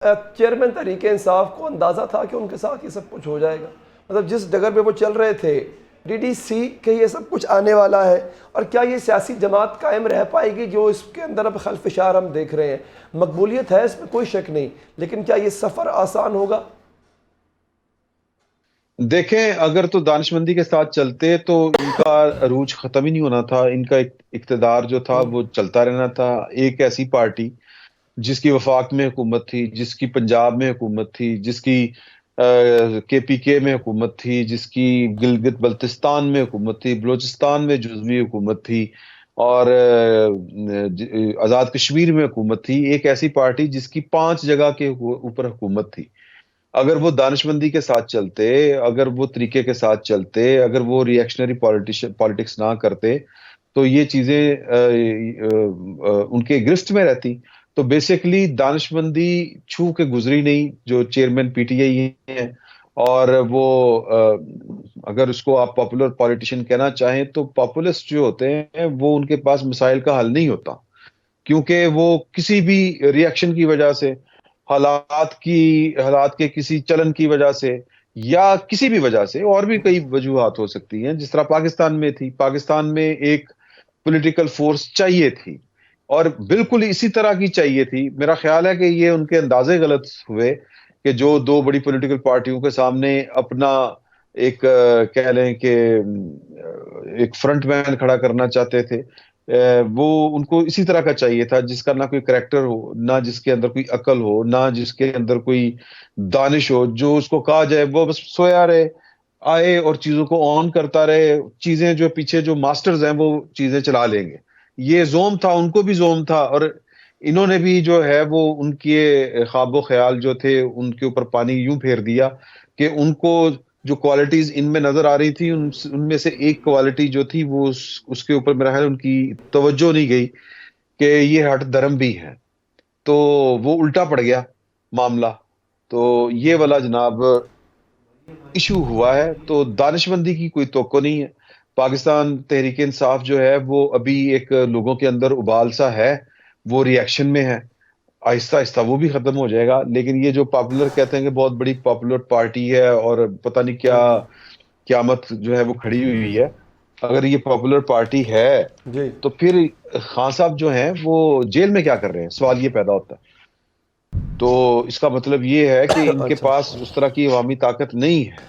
Chairman Tehreek Insaf کو اندازہ تھا کہ ان کے ساتھ یہ سب کچھ ہو جائے گا؟ مطلب جس ڈگر پہ وہ چل رہے تھے ڈی ڈی سی کہ یہ سب کچھ آنے والا ہے، اور کیا یہ سیاسی جماعت قائم رہ پائے گی جو اس کے اندر اب خلفشار ہم دیکھ رہے ہیں؟ مقبولیت ہے اس میں کوئی شک نہیں، لیکن کیا یہ سفر آسان ہوگا؟ دیکھیں، اگر تو دانش مندی کے ساتھ چلتے تو ان کا عروج ختم ہی نہیں ہونا تھا، ان کا اقتدار جو تھا وہ چلتا رہنا تھا۔ ایک ایسی پارٹی جس کی وفاق میں حکومت تھی، جس کی پنجاب میں حکومت تھی، جس کی کے پی کے میں حکومت تھی، جس کی گلگت بلتستان میں حکومت تھی، بلوچستان میں جزوی حکومت تھی، اور آزاد کشمیر میں حکومت تھی، ایک ایسی پارٹی جس کی 5 جگہ کے اوپر حکومت تھی۔ اگر وہ دانش مندی کے ساتھ چلتے، اگر وہ طریقے کے ساتھ چلتے، اگر وہ ری ایکشنری پالیٹکس نہ کرتے تو یہ چیزیں ان کے گرفت میں رہتی۔ تو بیسیکلی دانش مندی چھو کے گزری نہیں جو چیئرمین پی ٹی آئی ہیں، اور وہ اگر اس کو آپ پاپولر پالیٹیشین کہنا چاہیں تو پاپولسٹ جو ہوتے ہیں وہ ان کے پاس مسائل کا حل نہیں ہوتا، کیونکہ وہ کسی بھی ری ایکشن کی وجہ سے، حالات کے کسی چلن کی وجہ سے، یا کسی بھی وجہ سے، اور بھی کئی وجوہات ہو سکتی ہیں، جس طرح پاکستان میں تھی۔ پاکستان میں ایک پولیٹیکل فورس چاہیے تھی، اور بالکل اسی طرح کی چاہیے تھی۔ میرا خیال ہے کہ یہ ان کے اندازے غلط ہوئے کہ جو 2 بڑی پولیٹیکل پارٹیوں کے سامنے اپنا ایک کہہ لیں کہ ایک فرنٹ مین کھڑا کرنا چاہتے تھے، وہ ان کو اسی طرح کا چاہیے تھا، جس کا نہ کوئی کریکٹر ہو، نہ جس کے اندر کوئی عقل ہو، نہ جس کے اندر کوئی دانش ہو، جو اس کو کہا جائے وہ بس سویا رہے، آئے اور چیزوں کو آن کرتا رہے، چیزیں جو پیچھے جو ماسٹرز ہیں وہ چیزیں چلا لیں گے۔ یہ زوم تھا، ان کو بھی زوم تھا، اور انہوں نے بھی جو ہے وہ ان کے خواب و خیال جو تھے ان کے اوپر پانی یوں پھیر دیا کہ ان کو جو کوالٹیز ان میں نظر آ رہی تھی ان میں سے ایک کوالٹی جو تھی وہ اس کے اوپر میرا خیال ان کی توجہ نہیں گئی کہ یہ ہٹ دھرم بھی ہے، تو وہ الٹا پڑ گیا معاملہ۔ تو یہ والا جناب ایشو ہوا ہے۔ تو دانش مندی کی کوئی توقع نہیں ہے۔ پاکستان تحریک انصاف جو ہے وہ ابھی ایک لوگوں کے اندر ابال سا ہے، وہ ری ایکشن میں ہے، آہستہ آہستہ وہ بھی ختم ہو جائے گا۔ لیکن یہ جو پاپولر کہتے ہیں کہ بہت بڑی پاپولر پارٹی ہے اور پتہ نہیں کیا قیامت جو ہے وہ کھڑی ہوئی ہے، اگر یہ پاپولر پارٹی ہے جی تو پھر خان صاحب جو ہیں وہ جیل میں کیا کر رہے ہیں؟ سوال یہ پیدا ہوتا ہے۔ تو اس کا مطلب یہ ہے کہ ان کے اچھا پاس اچھا، اس طرح کی عوامی طاقت نہیں ہے۔